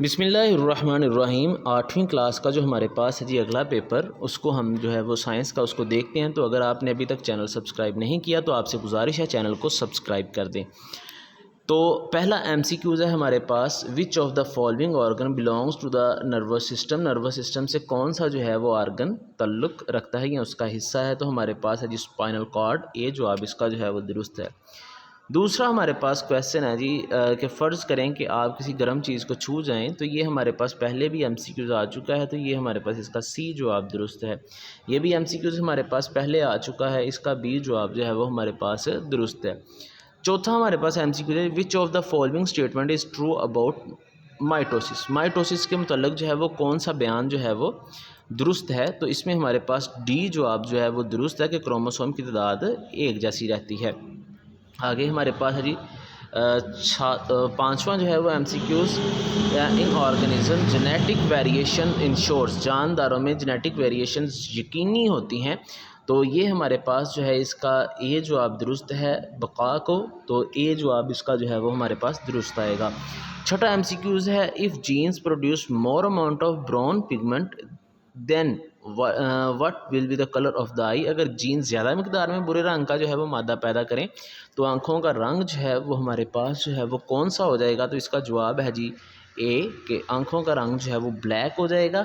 بسم اللہ الرحمن الرحیم۔ 8ویں کلاس کا جو ہمارے پاس ہے جی اگلا پیپر، اس کو ہم جو ہے وہ سائنس کا اس کو دیکھتے ہیں۔ تو اگر آپ نے ابھی تک چینل سبسکرائب نہیں کیا تو آپ سے گزارش ہے چینل کو سبسکرائب کر دیں۔ تو پہلا ایم سی کیوز ہے ہمارے پاس، which of the following organ belongs to the nervous system. Nervous system سے کون سا جو ہے وہ آرگن تعلق رکھتا ہے یا اس کا حصہ ہے؟ تو ہمارے پاس ہے جی اسپائنل کارڈ، یہ جواب اس کا جو ہے وہ درست ہے۔ دوسرا ہمارے پاس کویسچن ہے جی کہ فرض کریں کہ آپ کسی گرم چیز کو چھو جائیں، تو یہ ہمارے پاس پہلے بھی ایم سی کیوز آ چکا ہے، تو یہ ہمارے پاس اس کا سی جواب درست ہے۔ یہ بھی ایم سی کیوز ہمارے پاس پہلے آ چکا ہے، اس کا بی جواب جو ہے وہ ہمارے پاس درست ہے۔ چوتھا ہمارے پاس ایم سی کیوز ہے، which of the following statement is true about mitosis. Mitosis کے متعلق جو ہے وہ کون سا بیان جو ہے وہ درست ہے؟ تو اس میں ہمارے پاس ڈی جواب جو ہے وہ درست ہے کہ کروموسوم کی تعداد ایک جیسی رہتی ہے۔ آگے ہمارے پاس ہے جی پانچواں جو ہے وہ ایم سی کیوز، ان آرگنزم جینیٹک ویریشن انشورس۔ جانداروں میں جینیٹک ویریشنز یقینی ہوتی ہیں، تو یہ ہمارے پاس جو ہے اس کا اے جواب درست ہے بقا کو، تو اے جواب اس کا جو ہے وہ ہمارے پاس درست آئے گا۔ چھٹا ایم سی کیوز ہے، if genes produce more amount of brown pigment then what will be the colour of the eye. اگر جینس زیادہ مقدار میں برے رنگ کا جو ہے وہ مادہ پیدا کریں تو آنکھوں کا رنگ جو ہے وہ ہمارے پاس جو ہے وہ کون سا ہو جائے گا؟ تو اس کا جواب ہے جی اے، کہ آنکھوں کا رنگ جو ہے وہ بلیک ہو جائے گا۔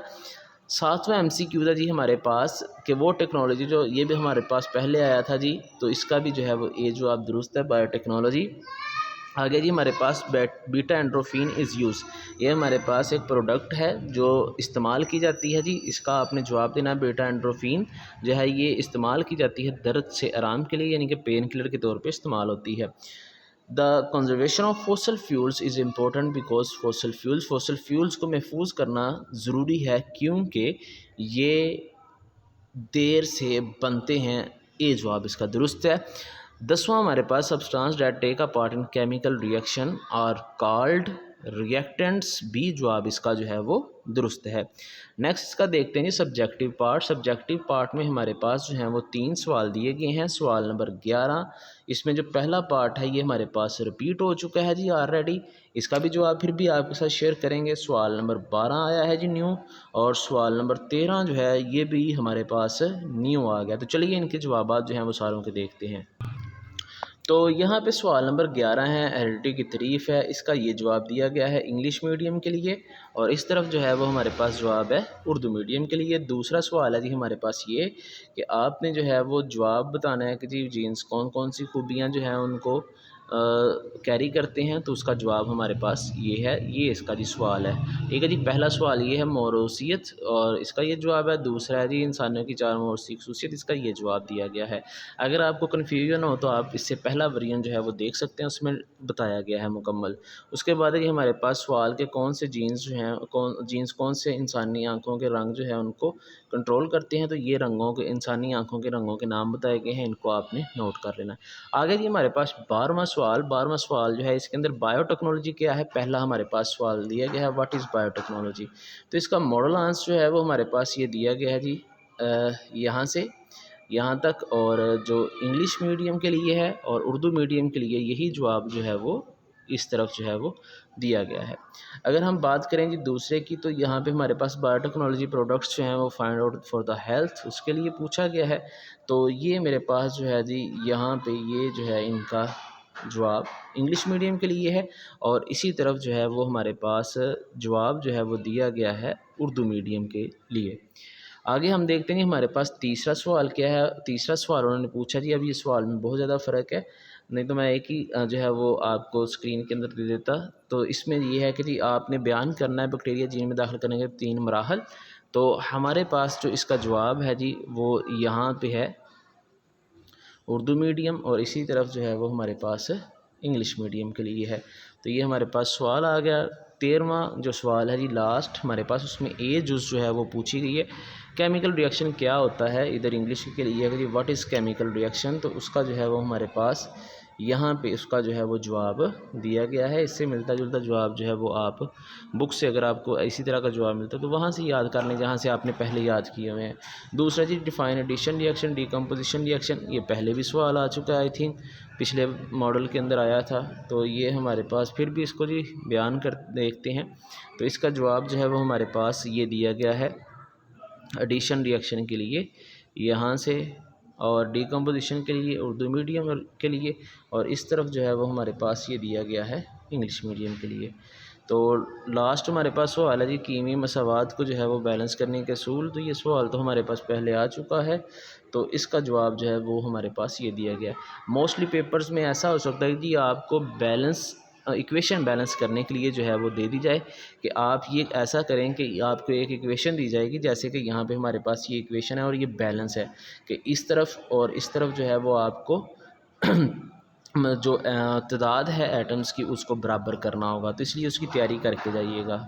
ساتواں ایم سی کیو ہے جی ہمارے پاس کہ وہ ٹیکنالوجی جو یہ بھی ہمارے پاس پہلے آیا تھا جی، تو اس کا بھی جو ہے وہ اے جواب درست ہے، بایو ٹیکنالوجی۔ آگے جی ہمارے پاس بیٹا اینڈروفین از یوز۔ یہ ہمارے پاس ایک پروڈکٹ ہے جو استعمال کی جاتی ہے جی، اس کا آپ نے جواب دینا ہے۔ بیٹا اینڈروفین جو ہے یہ استعمال کی جاتی ہے درد سے آرام کے لیے، یعنی کہ پین کلر کے طور پہ استعمال ہوتی ہے۔ The conservation of fossil fuels is important because fossil fuels کو محفوظ کرنا ضروری ہے کیونکہ یہ دیر سے بنتے ہیں، اے جواب اس کا درست ہے۔ 10واں ہمارے پاس substance that take a part in chemical reaction are called reactants, B جواب اس کا جو ہے وہ درست ہے۔ نیکسٹ اس کا دیکھتے ہیں جی سبجیکٹیو پارٹ۔ سبجیکٹیو پارٹ میں ہمارے پاس جو ہیں وہ 3 سوال دیے گئے ہیں۔ سوال نمبر 11، اس میں جو پہلا پارٹ ہے یہ ہمارے پاس ریپیٹ ہو چکا ہے جی آلریڈی، اس کا بھی جواب پھر بھی آپ کے ساتھ شیئر کریں گے۔ سوال نمبر 12 آیا ہے جی نیو، اور سوال نمبر 13 جو ہے یہ بھی ہمارے پاس نیو آ گیا۔ تو چلیے ان کے جوابات جو ہیں وہ ساروں کے دیکھتے ہیں۔ تو یہاں پہ سوال نمبر 11 ہے، ہیریڈیٹی کی تعریف ہے، اس کا یہ جواب دیا گیا ہے انگلش میڈیم کے لیے، اور اس طرف جو ہے وہ ہمارے پاس جواب ہے اردو میڈیم کے لیے۔ دوسرا سوال ہے جی ہمارے پاس یہ کہ آپ نے جو ہے وہ جواب بتانا ہے کہ جی جینس کون کون سی خوبیاں جو ہیں ان کو کیری کرتے ہیں، تو اس کا جواب ہمارے پاس یہ ہے، یہ اس کا جی سوال ہے۔ ٹھیک ہے جی، پہلا سوال یہ ہے موروثیت، اور اس کا یہ جواب ہے۔ دوسرا ہے جی انسانوں کی 4 موروثی خصوصیت، اس کا یہ جواب دیا گیا ہے۔ اگر آپ کو کنفیوژن ہو تو آپ اس سے پہلا ورژن جو ہے وہ دیکھ سکتے ہیں، اس میں بتایا گیا ہے مکمل۔ اس کے بعد یہ ہمارے پاس سوال کے کون سے جینس جو ہیں جینس کون سے انسانی آنکھوں کے رنگ جو ہے ان کو کنٹرول کرتے ہیں، تو یہ رنگوں کے انسانی آنکھوں کے رنگوں کے نام بتائے گئے ہیں، ان کو آپ نے نوٹ کر لینا ہے۔ آگے جی ہمارے پاس 12واں سوال جو ہے اس کے اندر بایو ٹیکنالوجی کیا ہے، پہلا ہمارے پاس سوال دیا گیا ہے واٹ از بایو ٹیکنالوجی، تو اس کا ماڈل آنسر جو ہے وہ ہمارے پاس یہ دیا گیا ہے جی یہاں سے یہاں تک، اور جو انگلش میڈیم کے لیے ہے اور اردو میڈیم کے لیے یہی جواب جو ہے وہ اس طرف جو ہے وہ دیا گیا ہے۔ اگر ہم بات کریں جی دوسرے کی، تو یہاں پہ ہمارے پاس بایو ٹیکنالوجی پروڈکٹس جو ہیں وہ find out for the health, اس کے لیے پوچھا گیا ہے، تو یہ میرے پاس جو ہے جی یہاں پہ یہ جو ہے ان کا جواب انگلش میڈیم کے لیے ہے، اور اسی طرف جو ہے وہ ہمارے پاس جواب جو ہے وہ دیا گیا ہے اردو میڈیم کے لیے۔ آگے ہم دیکھتے ہیں ہمارے پاس تیسرا سوال کیا ہے۔ تیسرا سوال انہوں نے پوچھا جی، اب یہ سوال میں بہت زیادہ فرق ہے، نہیں تو میں ایک ہی جو ہے وہ آپ کو اسکرین کے اندر دے دیتا۔ تو اس میں یہ ہے کہ جی آپ نے بیان کرنا ہے بیکٹیریا جین میں داخل کرنے کے 3 مراحل، تو ہمارے پاس جو اس کا جواب ہے جی وہ یہاں پہ ہے اردو میڈیم، اور اسی طرف جو ہے وہ ہمارے پاس انگلش میڈیم کے لیے ہے۔ تو یہ ہمارے پاس سوال آ گیا۔ 13واں جو سوال ہے جی لاسٹ ہمارے پاس، اس میں اے جز جو ہے وہ پوچھی گئی ہے، کیمیکل ریئیکشن کیا ہوتا ہے، ادھر انگلش کے لیے ہے کہ جی واٹ از کیمیکل ریئیکشن، تو اس کا جو ہے وہ ہمارے پاس یہاں پہ اس کا جو ہے وہ جواب دیا گیا ہے۔ اس سے ملتا جلتا جواب جو ہے وہ آپ بک سے اگر آپ کو اسی طرح کا جواب ملتا ہے تو وہاں سے یاد کر لیں جہاں سے آپ نے پہلے یاد کیے ہوئے ہیں۔ دوسرا جی ڈیفائن ایڈیشن ری ایکشن ڈیکمپوزیشن ری ایکشن، یہ پہلے بھی سوال آ چکا ہے، آئی تھنک پچھلے ماڈل کے اندر آیا تھا، تو یہ ہمارے پاس پھر بھی اس کو جی بیان کر دیکھتے ہیں۔ تو اس کا جواب جو ہے وہ ہمارے پاس یہ دیا گیا ہے ایڈیشن ری ایکشن کے لیے یہاں سے، اور ڈیکمپوزیشن کے لیے اردو میڈیم کے لیے، اور اس طرف جو ہے وہ ہمارے پاس یہ دیا گیا ہے انگلش میڈیم کے لیے۔ تو لاسٹ ہمارے پاس سوال ہے جی کیمی مساوات کو جو ہے وہ بیلنس کرنے کے اصول، تو یہ سوال تو ہمارے پاس پہلے آ چکا ہے، تو اس کا جواب جو ہے وہ ہمارے پاس یہ دیا گیا ہے۔ موسٹلی پیپرز میں ایسا ہو سکتا ہے کہ آپ کو ایکویشن بیلنس کرنے کے لیے جو ہے وہ دے دی جائے کہ آپ یہ ایسا کریں کہ آپ کو ایک ایکویشن دی جائے گی، جیسے کہ یہاں پہ ہمارے پاس یہ ایکویشن ہے اور یہ بیلنس ہے کہ اس طرف اور اس طرف جو ہے وہ آپ کو جو تعداد ہے ایٹمز کی اس کو برابر کرنا ہوگا، تو اس لیے اس کی تیاری کر کے جائیے گا۔